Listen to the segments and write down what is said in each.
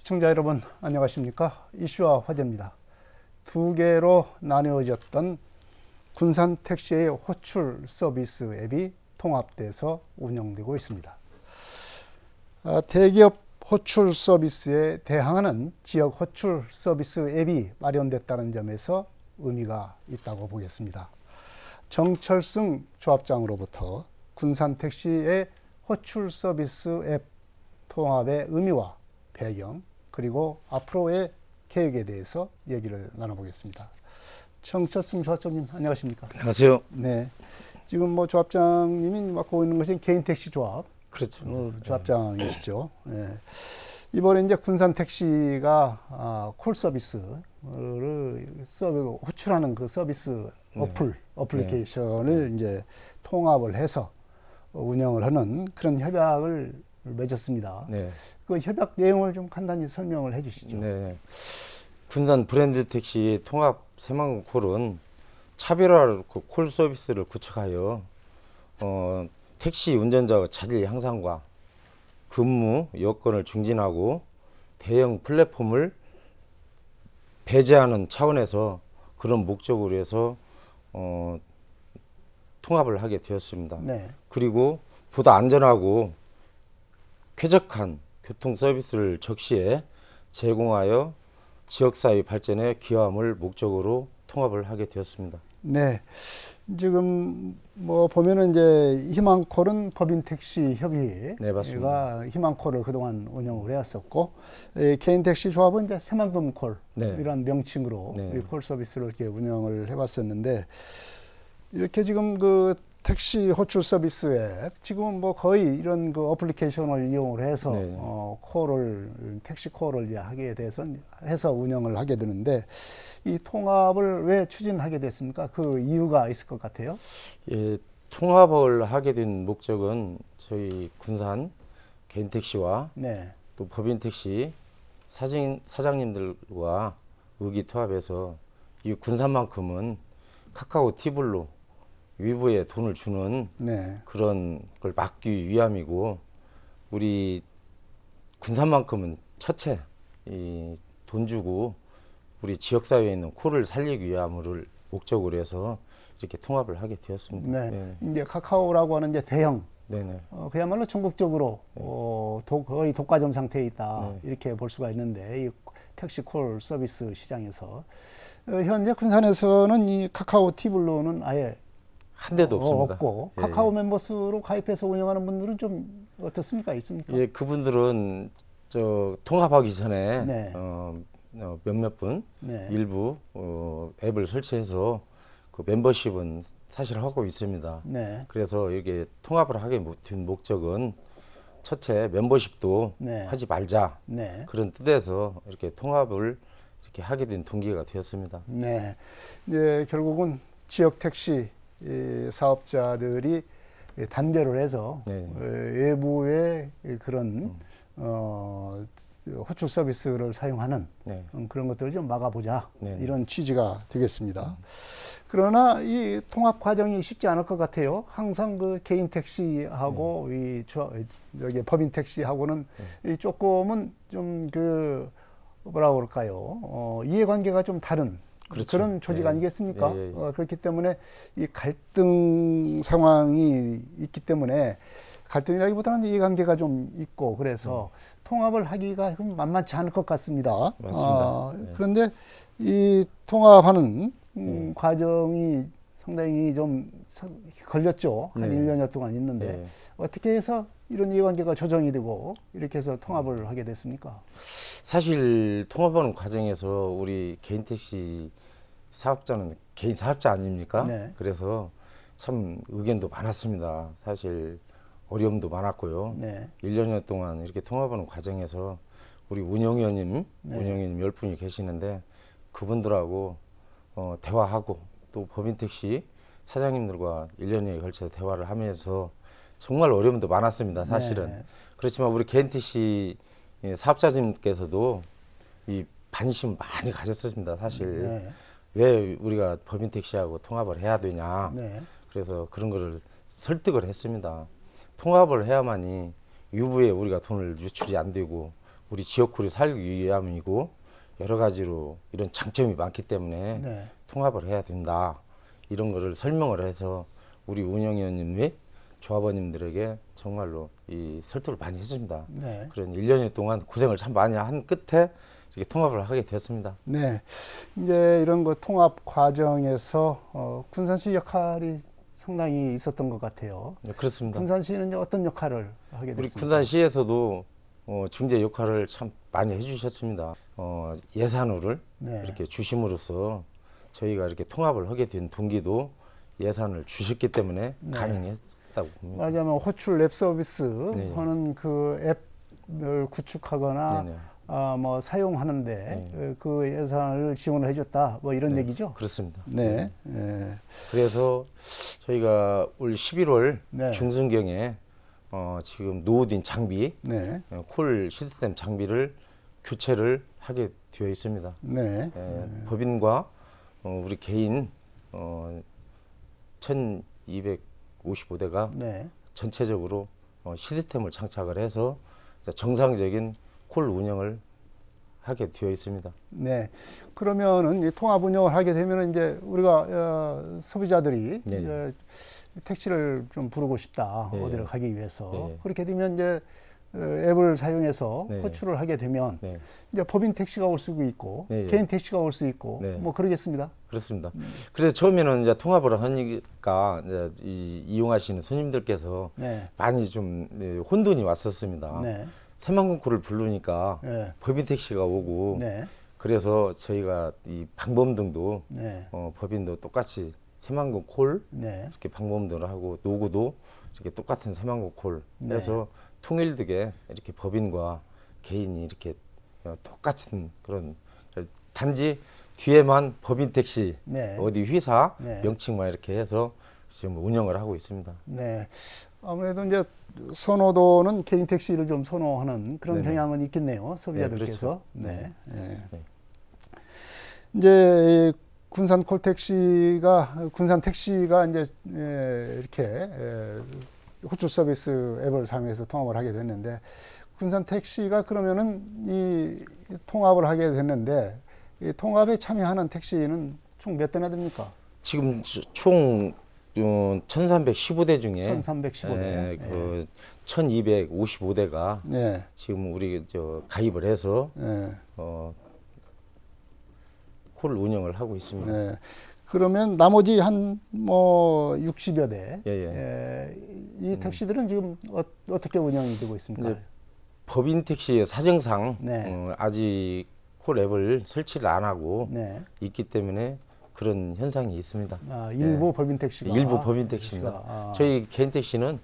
시청자 여러분 안녕하십니까? 이슈와 화제입니다. 두 개로 나뉘어졌던 군산 택시의 호출 서비스 앱이 통합돼서 운영되고 있습니다. 대기업 호출 서비스에 대항하는 지역 호출 서비스 앱이 마련됐다는 점에서 의미가 있다고 보겠습니다. 정철승 조합장으로부터 군산 택시의 호출 서비스 앱 통합의 의미와 배경, 그리고 앞으로의 계획에 대해서 얘기를 나눠보겠습니다. 정철승 조합장님 안녕하십니까? 안녕하세요. 네, 지금 뭐 조합장님이 맡고 있는 것이 개인 택시 조합. 그렇죠. 조합장이시죠. 네. 이번에 이제 군산 택시가 콜 서비스를 호출하는 그 서비스 어플리케이션을 이제 통합을 해서 운영을 하는 그런 협약을 맺었습니다. 네. 그 협약 내용을 좀 간단히 설명을 해주시죠. 네. 군산 브랜드 택시 통합 새만금 콜은 차별화 콜 서비스를 구축하여 택시 운전자 자질 향상과 근무 여건을 증진하고 대형 플랫폼을 배제하는 차원에서 그런 목적으로 해서 통합을 하게 되었습니다. 네. 그리고 보다 안전하고 쾌적한 교통 서비스를 적시에 제공하여 지역사회 발전에 기여함을 목적으로 통합을 하게 되었습니다. 네. 지금 뭐 보면은 이제 희망콜은 법인택시협의회가 네, 맞습니다. 희망콜을 그동안 운영을 해왔었고, 개인택시 조합은 이제 새만금콜 네. 이런 명칭으로 네. 이 콜 서비스를 이렇게 운영을 해왔었는데, 이렇게 지금 그 택시 호출 서비스 앱 지금은 뭐 거의 이런 그 어플리케이션을 이용을 해서 네. 택시 콜을 이제 하게 돼서 해서 운영을 하게 되는데, 이 통합을 왜 추진하게 됐습니까? 그 이유가 있을 것 같아요. 예, 통합을 하게 된 목적은 저희 군산 개인 택시와 네. 또 법인 택시 사장님들과 의기투합해서 이 군산만큼은 카카오 티블로 위부에 돈을 주는 네. 그런 걸 막기 위함이고, 우리 군산만큼은 첫째 이 돈 주고 우리 지역사회에 있는 콜을 살리기 위함을 목적으로 해서 이렇게 통합을 하게 되었습니다. 네. 네. 이제 카카오라고 하는 이제 대형, 네네. 그야말로 전국적으로 거의 독과점 상태에 있다. 네. 이렇게 볼 수가 있는데, 이 택시 콜 서비스 시장에서 현재 군산에서는 이 카카오 티블로는 아예 한 대도 없습니다. 없고, 예, 카카오 예. 멤버스로 가입해서 운영하는 분들은 좀 어떻습니까? 있습니까? 예, 그분들은 저 통합하기 전에 네. 몇몇 분 네. 일부 앱을 설치해서 그 멤버십은 사실 하고 있습니다. 네. 그래서 이게 통합을 하게 된 목적은 첫째 멤버십도 네. 하지 말자, 네. 그런 뜻에서 이렇게 통합을 이렇게 하게 된 동기가 되었습니다. 네. 이제 결국은 지역 택시 사업자들이 단결을 해서 네. 외부의 그런 호출 서비스를 사용하는 네. 그런 것들을 좀 막아보자, 네. 이런 취지가 되겠습니다. 그러나 이 통합 과정이 쉽지 않을 것 같아요. 항상 그 개인 택시하고 여기 법인 택시하고는 이 조금은 좀 그 뭐라 그럴까요? 이해관계가 좀 다른 그렇죠. 그런 조직 예. 아니겠습니까? 예, 예. 그렇기 때문에 이 갈등 상황이 있기 때문에, 갈등이라기보다는 이해관계가 좀 있고, 그래서 통합을 하기가 만만치 않을 것 같습니다. 맞습니다. 네. 그런데 이 통합하는 과정이 상당히 좀 걸렸죠. 한 네. 1년여 동안 있는데, 네. 어떻게 해서 이런 이해관계가 조정이 되고 이렇게 해서 통합을 하게 됐습니까? 사실 통합하는 과정에서 우리 개인 택시 사업자는 개인 사업자 아닙니까? 네. 그래서 참 의견도 많았습니다. 사실 어려움도 많았고요. 네. 1년여 동안 이렇게 통합하는 과정에서 우리 운영위원님, 네. 운영위원님 10분이 계시는데 그분들하고 대화하고 또 법인 택시 사장님들과 1년여에 걸쳐서 대화를 하면서 정말 어려움도 많았습니다. 사실은. 네. 그렇지만 우리 개인 택시 사업자님께서도 이 관심 많이 가졌습니다. 사실. 네. 왜 우리가 법인 택시하고 통합을 해야 되냐. 네. 그래서 그런 거를 설득을 했습니다. 통합을 해야만이 유부에 우리가 돈을 유출이 안 되고 우리 지역구를 살기 위함이고 여러 가지로 이런 장점이 많기 때문에 네. 통합을 해야 된다. 이런 거를 설명을 해서 우리 운영위원님 및 조합원님들에게 정말로 이 설득을 많이 했습니다. 네. 그런 1년여 동안 고생을 참 많이 한 끝에 이렇게 통합을 하게 됐습니다. 네. 이제 이런 거 통합 과정에서 군산시 역할이 상당히 있었던 것 같아요. 네, 그렇습니다. 군산시는 이제 어떤 역할을 하게 우리 됐습니까? 군산시에서도 중재 역할을 참 많이 해주셨습니다. 예산을 네. 이렇게 주심으로써 저희가 이렇게 통합을 하게 된 동기도 예산을 주셨기 때문에 네. 가능했다고 봅니다. 말하자면 호출 앱 서비스 네. 하는 그 앱을 구축하거나 네네. 뭐 사용하는데 그 예산을 지원을 해줬다 뭐 이런 네, 얘기죠. 그렇습니다. 네. 네. 그래서 저희가 올 11월 네. 중순경에 지금 노후된 장비, 네. 콜 시스템 장비를 교체를 하게 되어 있습니다. 네. 법인과 우리 개인 1255대가 네. 전체적으로 시스템을 장착을 해서 정상적인 콜 운영을 하게 되어 있습니다. 네. 그러면은 이 통합 운영을 하게 되면은 이제 우리가 소비자들이 네. 이제 택시를 좀 부르고 싶다. 네. 어디를 가기 위해서. 네. 그렇게 되면 이제 앱을 사용해서 네. 호출을 하게 되면 네, 이제 법인 택시가 올 수도 있고 네. 개인 택시가 올 수 있고 네. 뭐 그러겠습니다. 그렇습니다. 그래서 처음에는 이제 통합을 하니까 이제 이용하시는 손님들께서 네. 많이 좀 혼돈이 왔었습니다. 네. 새만금콜을 부르니까 네. 법인 택시가 오고 네. 그래서 저희가 이 방범등도 네. 법인도 똑같이 새만금콜 네. 이렇게 방범등을 하고 노구도 이렇게 똑같은 새만금콜 네. 해서 통일되게 이렇게 법인과 개인이 이렇게 똑같은 그런 단지 뒤에만 법인 택시 네. 어디 회사 네. 명칭만 이렇게 해서 지금 운영을 하고 있습니다. 네. 아무래도 이제 선호도는 개인 택시를 좀 선호하는 그런 네네. 경향은 있겠네요. 소비자들께서. 네, 그렇죠. 네. 네. 이제 군산 택시가 이제 이렇게 호출 서비스 앱을 사용해서 통합을 하게 됐는데 군산 택시가 그러면은 이 통합을 하게 됐는데 이 통합에 참여하는 택시는 총 몇 대나 됩니까? 지금 총 1315대 중에 1315대. 그 1255대가 네. 지금 우리 가입을 해서 네. 콜 운영을 하고 있습니다. 네. 그러면 나머지 한 뭐 60여 대. 예. 이 택시들은 지금 어떻게 운영이 되고 있습니까? 이제 법인 택시의 사정상 네. 아직 콜 앱을 설치를 안 하고 네. 있기 때문에 그런 현상이 있습니다. 일부 법인 택시가. 일부 법인 택시입니다. 저희 개인 택시는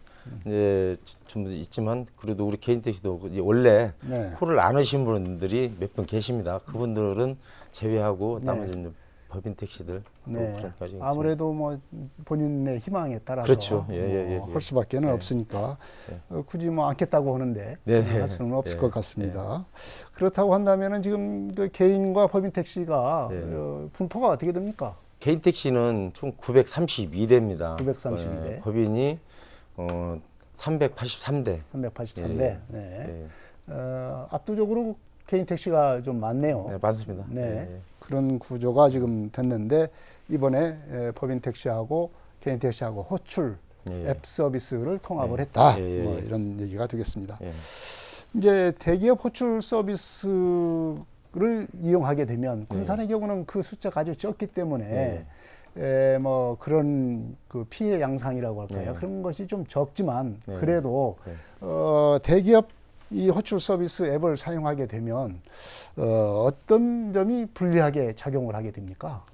이제 좀 있지만 그래도 우리 개인 택시도 이제 원래 네. 콜을 안 하신 분들이 몇 분 계십니다. 그분들은 제외하고 나머지 이제 법인 택시들 또 네. 그런 까지 아무래도 뭐 본인의 희망에 따라서 그렇죠. 예. 할 수밖에는 예. 없으니까 굳이 뭐 않겠다고 하는데 네. 할 수는 없을 예. 것 같습니다. 그렇다고 한다면은 지금 그 개인과 법인 택시가 네. 분포가 어떻게 됩니까? 개인 택시는 총 932대입니다. 932대. 법인이 383대. 383대. 예. 네. 압도적으로 개인 택시가 좀 많네요. 네, 맞습니다. 네. 예. 그런 구조가 지금 됐는데 이번에 법인 택시하고 개인 택시하고 호출 예. 앱 서비스를 통합을 했다. 예. 뭐 이런 얘기가 되겠습니다. 예. 이제 대기업 호출 서비스를 이용하게 되면 군산의 경우는 그 숫자가 아주 적기 때문에 뭐 그런 그 피해 양상이라고 할까요? 네. 그런 것이 좀 적지만 네. 그래도 네. 대기업 이 호출 서비스 앱을 사용하게 되면 어떤 점이 불리하게 작용을 하게 됩니까?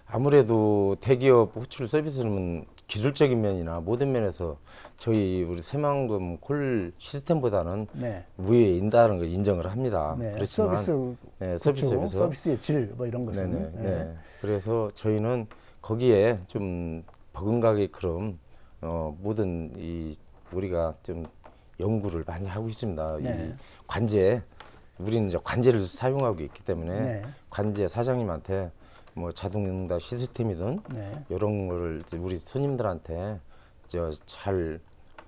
아무래도 대기업 호출 서비스는 기술적인 면이나 모든 면에서 저희 우리 새만금 콜 시스템보다는 네. 위에 있다는 걸 인정을 합니다. 네. 그렇지만 서비스에서 서비스의 질 뭐 이런 것은 네네. 네. 그래서 저희는 거기에 좀 버금가게끔 모든 이 우리가 좀 연구를 많이 하고 있습니다. 네. 이 관제 우리는 이제 관제를 사용하고 있기 때문에 네. 관제 사장님한테 뭐 자동응답 시스템이든 네. 이런 거를 이제 우리 손님들한테 잘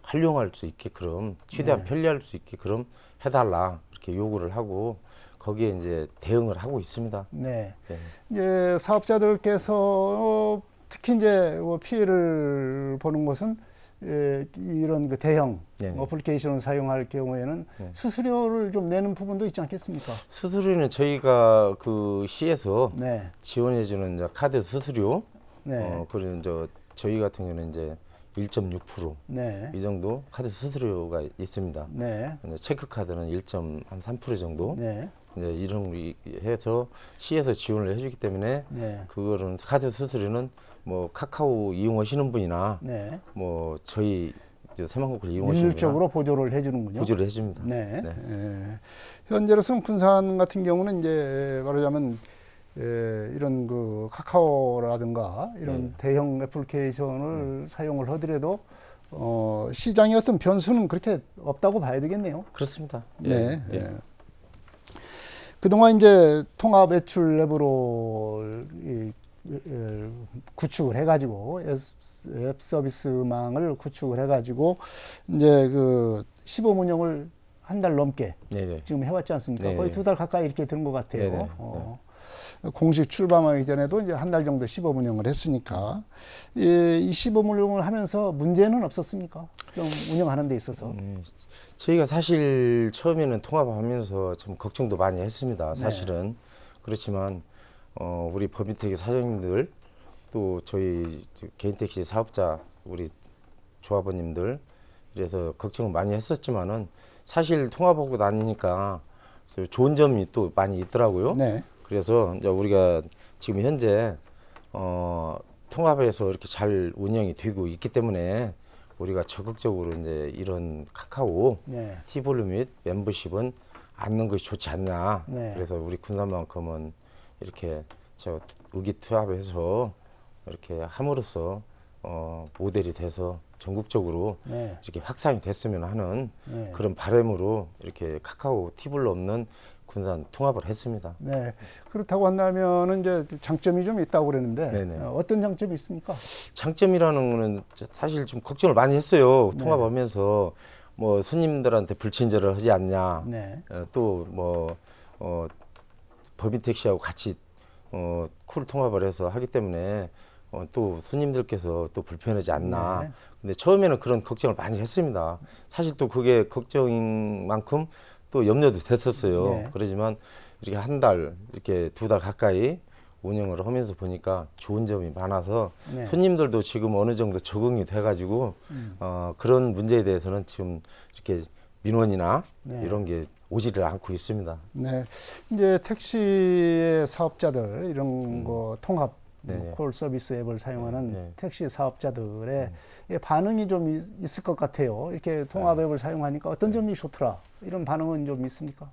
활용할 수 있게끔 최대한 네. 편리할 수 있게끔 해달라 이렇게 요구를 하고 거기에 이제 대응을 하고 있습니다. 네. 네. 이제 사업자들께서 특히 이제 뭐 피해를 보는 것은 이런 그 대형 네. 어플리케이션을 사용할 경우에는 네. 수수료를 좀 내는 부분도 있지 않겠습니까? 수수료는 저희가 그 시에서 네. 지원해주는 이제 카드 수수료, 네. 그리고 이제 저희 같은 경우는 이제 1.6% 네. 이 정도 카드 수수료가 있습니다. 네. 이제 체크카드는 1.3% 정도 네. 이제 이런 거 해서 시에서 지원을 해주기 때문에 네. 그거는 카드 수수료는 뭐 카카오 이용하시는 분이나 네. 뭐 저희 새만금콜 이용하시는 일률적으로 보조를 해주는군요. 보조를 해줍니다. 네. 네. 예. 현재로서는 군산 같은 경우는 이제 말하자면 이런 그 카카오라든가 이런 네. 대형 애플리케이션을 사용을 하더라도 시장의 어떤 변수는 그렇게 없다고 봐야 되겠네요. 그렇습니다. 네. 예. 예. 그동안 이제 통합 외출 앱으로 구축을 해가지고 앱 서비스망을 구축을 해가지고 이제 그 시범 운영을 한 달 넘게 네네. 지금 해왔지 않습니까? 네네. 거의 2달 가까이 이렇게 된 것 같아요. 네네. 공식 출범하기 전에도 이제 한 달 정도 시범 운영을 했으니까 이 시범 운영을 하면서 문제는 없었습니까? 좀 운영하는 데 있어서. 저희가 사실 처음에는 통합하면서 좀 걱정도 많이 했습니다. 사실은. 네. 그렇지만 우리 법인택시 사장님들 또 저희 개인 택시 사업자 우리 조합원님들 그래서 걱정을 많이 했었지만은 사실 통합하고 다니니까 좋은 점이 또 많이 있더라고요. 네. 그래서 이제 우리가 지금 현재 통합해서 이렇게 잘 운영이 되고 있기 때문에 우리가 적극적으로 이제 이런 카카오 네. 티볼륨 및 멤버십은 않는 것이 좋지 않냐. 네. 그래서 우리 군산만큼은 이렇게 저 의기투합해서 이렇게 함으로써 모델이 돼서 전국적으로 네. 이렇게 확산이 됐으면 하는 네. 그런 바람으로 이렇게 카카오 팁을 없는 군산 통합을 했습니다. 네. 그렇다고 한다면은 이제 장점이 좀 있다고 그러는데 네네. 어떤 장점이 있습니까? 장점이라는 거는 사실 좀 걱정을 많이 했어요. 네. 통합하면서 뭐 손님들한테 불친절을 하지 않냐. 네. 또 뭐 법인 택시하고 같이 콜 통합을 해서 하기 때문에 또 손님들께서 또 불편하지 않나. 네. 근데 처음에는 그런 걱정을 많이 했습니다. 사실 또 그게 걱정인 만큼 또 염려도 됐었어요. 네. 그러지만 이렇게 한 달, 이렇게 2달 가까이 운영을 하면서 보니까 좋은 점이 많아서 네. 손님들도 지금 어느 정도 적응이 돼가지고 그런 문제에 대해서는 지금 이렇게 민원이나 네. 이런 게 오지를 않고 있습니다. 네. 이제 택시의 사업자들 이런 거 통합 네. 콜 서비스 앱을 사용하는 네. 택시 사업자들의 반응이 좀 있을 것 같아요. 이렇게 통합 앱을 사용하니까 어떤 점이 좋더라. 이런 반응은 좀 있습니까?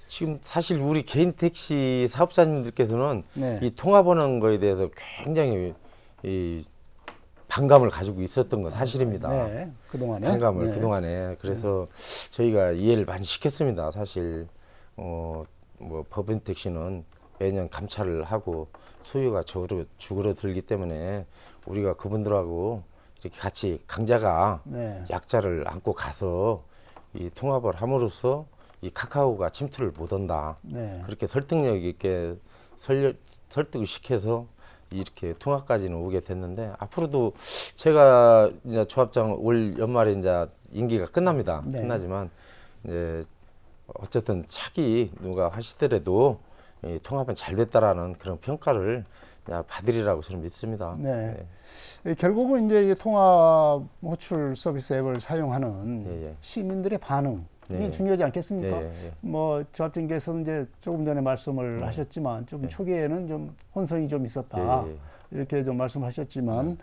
지금 사실 우리 개인 택시 사업자님들께서는 네. 이 통합하는 거에 대해서 굉장히 이 반감을 가지고 있었던 건 사실입니다. 네. 그동안에. 반감을 네. 그동안에 그래서 저희가 이해를 많이 시켰습니다. 사실 뭐 법인 택시는 매년 감찰을 하고 소유가 줄어들기 때문에 우리가 그분들하고 이렇게 같이 강자가 네. 약자를 안고 가서 이 통합을 함으로써 이 카카오가 침투를 못한다. 네. 그렇게 설득력 있게 설득을 시켜서 이렇게 통합까지는 오게 됐는데 앞으로도 제가 이제 조합장 올 연말에 이제 임기가 끝납니다. 네. 끝나지만 이제 어쨌든 차기 누가 하시더라도 이 통합은 잘 됐다라는 그런 평가를 받으리라고 저는 믿습니다. 네. 결국은 이제 이 통합 호출 서비스 앱을 사용하는 예, 예. 시민들의 반응이 네. 중요하지 않겠습니까? 예, 예. 뭐 조합장께서는 이제 조금 전에 말씀을 하셨지만 좀 초기에는 좀 혼선이 좀 있었다. 예, 예. 이렇게 좀 말씀하셨지만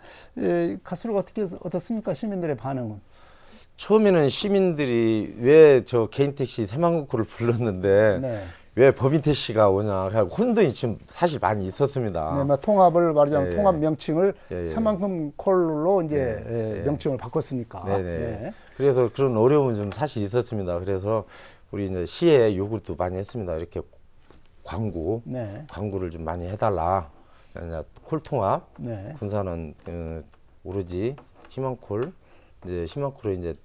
갈수록 어떻습니까? 시민들의 반응은? 처음에는 시민들이 왜 저 개인 택시 새만금콜을 불렀는데 네. 왜 법인 택시가 오냐 하고 혼돈이 지금 사실 많이 있었습니다. 네, 뭐 통합을 말하자면 예, 통합 명칭을 예, 예. 새만큼 콜로 이제 예, 예. 명칭을 바꿨으니까. 네네. 네. 그래서 그런 어려움은 좀 사실 있었습니다. 그래서 우리 이제 시에 요구도 많이 했습니다. 이렇게 네. 광고를 좀 많이 해달라. 이제 콜 통합, 네. 군산은 오로지 희망콜, 이제 희망콜을 이제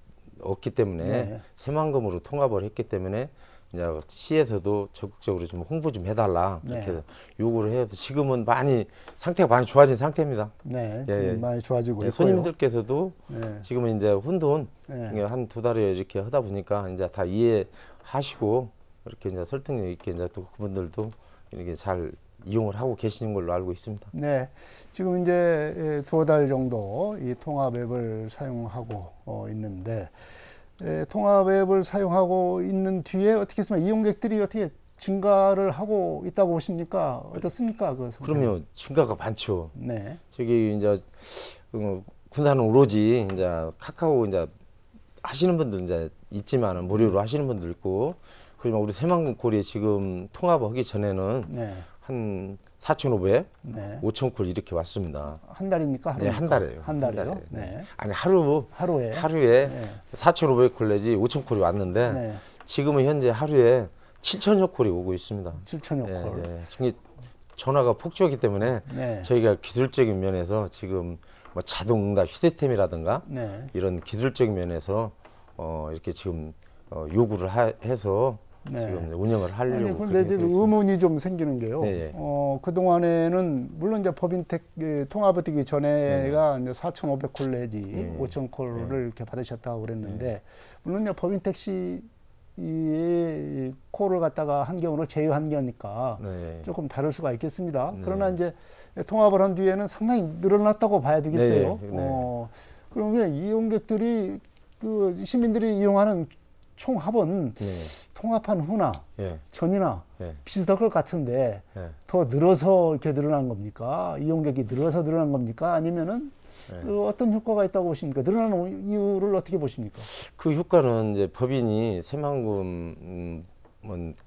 없기 때문에 네. 새만금으로 통합을 했기 때문에 이제 시에서도 적극적으로 좀 홍보 좀 해달라 네. 이렇게 요구를 해서 지금은 많이 상태가 많이 좋아진 상태입니다. 네, 예, 예. 많이 좋아지고 예, 있고요. 손님들께서도 네. 지금은 이제 혼돈 네. 한 두 달에 이렇게 하다 보니까 이제 다 이해하시고 이렇게 이제 설득력 있게 이제 또 그분들도 이렇게 잘 이용을 하고 계시는 걸로 알고 있습니다. 네, 지금 이제 두어 달 정도 이 통합 앱을 사용하고 있는데 통합 앱을 사용하고 있는 뒤에 어떻게 했으면 이용객들이 어떻게 증가를 하고 있다고 보십니까? 어떻습니까? 그 성향? 그럼요, 증가가 많죠. 네, 저기 이제 군산은 오로지 이제 카카오 이제 하시는 분들 이제 있지만은 무료로 하시는 분들 있고, 그러면 우리 새만금 콜이 지금 통합하기 전에는 네, 한 4,500, 네. 5,000콜 이렇게 왔습니다. 한 달입니까? 네, 하루입니까? 한 달에요. 한 달이요? 한 달에. 네. 아니 하루에. 하루에 4,500콜 내지 5,000콜이 왔는데 네. 지금은 현재 하루에 7,000여 콜이 오고 있습니다. 7천여 예, 콜. 예. 지금 전화가 폭주하기 때문에 네. 저희가 기술적인 면에서 지금 뭐 자동 응답 시스템이라든가 네. 이런 기술적인 면에서 이렇게 지금 요구를 해서 네. 지금 운영을 하려고. 아니, 그런데 그렇게 이제 생각했습니다. 의문이 좀 생기는 게요. 네. 그동안에는 물론 이제 법인택 통합이 되기 전에가 이제 4,500콜 내지 네. 5,000콜을 네. 이렇게 받으셨다고 그랬는데 물론 이제 법인택시 이 콜을 갖다가 한 경우를 제외한 거니까 네. 조금 다를 수가 있겠습니다. 네. 그러나 이제 통합을 한 뒤에는 상당히 늘어났다고 봐야 되겠어요. 네. 네. 그러면 이용객들이 그 시민들이 이용하는 총 합은 네. 통합한 후나 예. 전이나 예. 비슷할 것 같은데 예. 더 늘어서 이렇게 늘어난 겁니까? 이용객이 늘어서 늘어난 겁니까? 아니면은 네. 어떤 효과가 있다고 보십니까? 늘어나는 이유를 어떻게 보십니까? 그 효과는 이제 법인이 새만금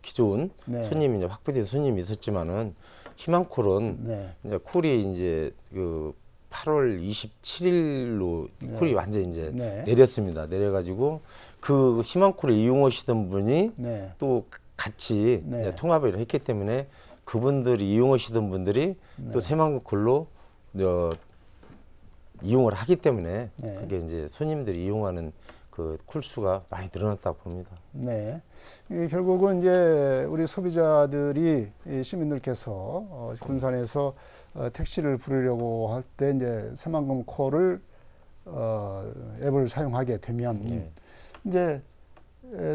기존 네. 손님이 이제 확보된 손님이 있었지만은 희망콜은 네. 이제 콜이 이제 그 8월 27일로 콜이 완전 이제 네. 내렸습니다. 내려가지고 그 희망콜을 이용하시던 분이 네. 또 같이 네. 이제 통합을 했기 때문에 그분들이 이용하시던 분들이 네. 또 새만금 콜로 이용을 하기 때문에 네. 그게 이제 손님들이 이용하는 그 콜수가 많이 늘어났다고 봅니다. 네. 결국은 이제 우리 소비자들이 이 시민들께서 군산에서 택시를 부르려고 할 때 이제 새만금 콜을 앱을 사용하게 되면 네. 이제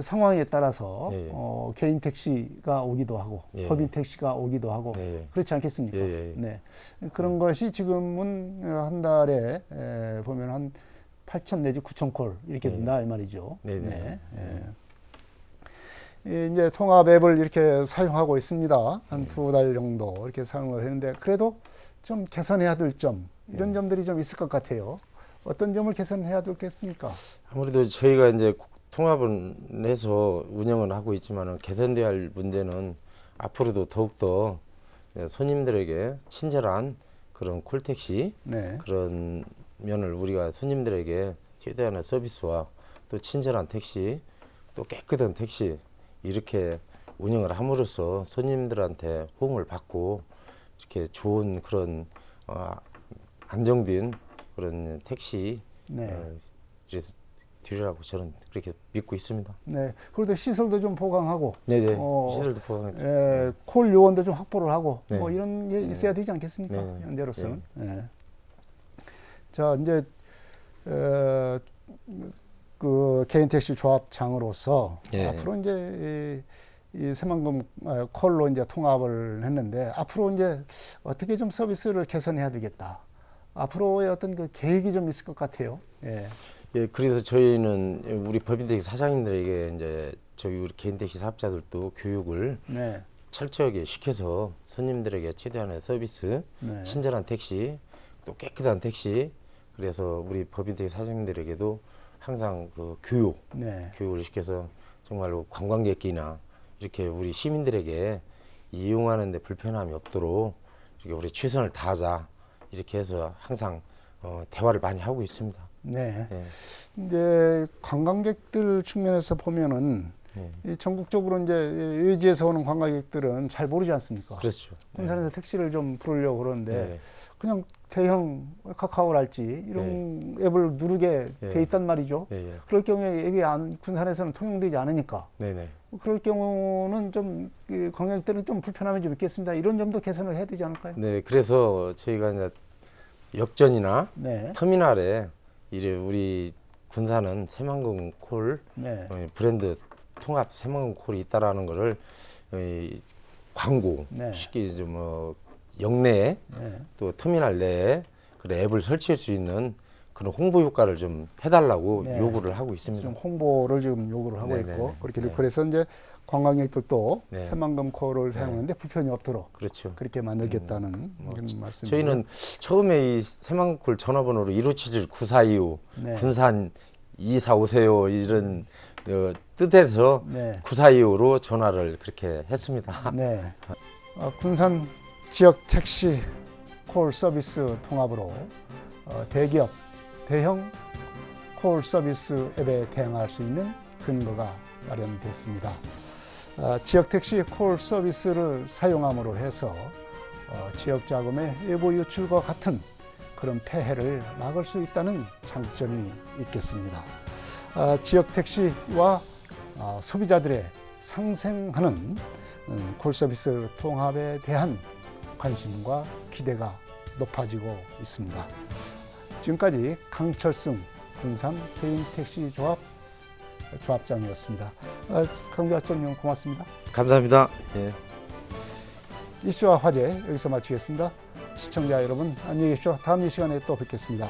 상황에 따라서 예, 예. 개인 택시가 오기도 하고 예, 법인 예. 택시가 오기도 하고 예, 예. 그렇지 않겠습니까? 예, 예. 네. 그런 것이 지금은 한 달에 보면 한 8천 내지 9천 콜 이렇게 예. 된다 이 말이죠. 네, 네. 이제 통합 앱을 이렇게 사용하고 있습니다. 한 두 달 정도 이렇게 사용을 했는데 그래도 좀 개선해야 될 점 이런 점들이 좀 있을 것 같아요. 어떤 점을 개선해야 되겠습니까? 아무래도 저희가 이제 통합을 해서 운영을 하고 있지만은 개선돼야 할 문제는 앞으로도 더욱더 손님들에게 친절한 그런 콜택시 네. 그런 면을 우리가 손님들에게 최대한의 서비스와 또 친절한 택시 또 깨끗한 택시 이렇게 운영을 함으로써 손님들한테 호응을 받고 이렇게 좋은 그런 안정된 그런 택시 네. 이래서 드리라고 저는 그렇게 믿고 있습니다. 네. 그래도 시설도 좀 보강하고 네네. 어, 시설도 보강했죠. 콜 요원도 좀 확보를 하고 네. 뭐 이런 게 있어야 되지 않겠습니까? 네. 현재로서는. 네. 자 이제 그 개인 택시 조합장으로서 예. 앞으로 이제 이 새만금 콜로 이제 통합을 했는데 앞으로 이제 어떻게 좀 서비스를 개선해야 되겠다. 앞으로의 어떤 그 계획이 좀 있을 것 같아요. 예. 예, 그래서 저희는 우리 법인택시 사장님들에게 이제 저희 우리 개인택시 사업자들도 교육을 네. 철저하게 시켜서 손님들에게 최대한의 서비스, 네. 친절한 택시, 또 깨끗한 택시. 그래서 우리 법인택시 사장님들에게도 항상 그 네. 교육을 시켜서 정말로 관광객이나 이렇게 우리 시민들에게 이용하는데 불편함이 없도록 이렇게 우리 최선을 다하자 이렇게 해서 항상 대화를 많이 하고 있습니다. 네. 예. 이제 관광객들 측면에서 보면은 이 전국적으로 이제 외지에서 오는 관광객들은 잘 모르지 않습니까? 그렇죠. 군산에서 택시를 좀 부르려고 그러는데 네. 그냥 대형 카카오랄지 이런 앱을 누르게 돼 있단 말이죠. 예, 예. 그럴 경우에 이게 군산에서는 통용되지 않으니까 네네. 그럴 경우는 좀 관광객들은 좀 불편함이 좀 있겠습니다. 이런 점도 개선을 해야 되지 않을까요? 네, 그래서 저희가 이제 역전이나 네. 터미널에 이래 우리 군산은 새만금 콜 네. 브랜드 통합 새만금 콜이 있다라는 거를 광고 네. 쉽게 이제 뭐 역내에 네. 또 터미널 내에 그런 앱을 설치할 수 있는 그런 홍보 효과를 좀 해달라고 네. 요구를 하고 있습니다. 지금 홍보를 지금 요구를 하고 네네네. 있고 그렇게 네. 그래서 이제 관광객들도 네. 새만금 콜을 사용하는데 불편이 없도록 그렇죠. 그렇게 만들겠다는 그런 말씀입니다. 저희는 처음에 이 새만금 콜 전화번호로 1577-9425 네. 군산 24오세요 이런 뜻에서 네. 9425로 전화를 그렇게 했습니다. 네. 군산 지역 택시 콜 서비스 통합으로 대기업, 대형 콜 서비스 앱에 대응할 수 있는 근거가 마련됐습니다. 지역 택시 콜 서비스를 사용함으로 해서 지역 자금의 외부 유출과 같은 그런 폐해를 막을 수 있다는 장점이 있겠습니다. 지역 택시와 소비자들의 상생하는 콜 서비스 통합에 대한 관심과 기대가 높아지고 있습니다. 지금까지 강철승 군산 개인택시 조합장이었습니다. 강조합장님 고맙습니다. 감사합니다. 예. 이슈와 화제 여기서 마치겠습니다. 시청자 여러분 안녕히 계십시오. 다음 이 시간에 또 뵙겠습니다.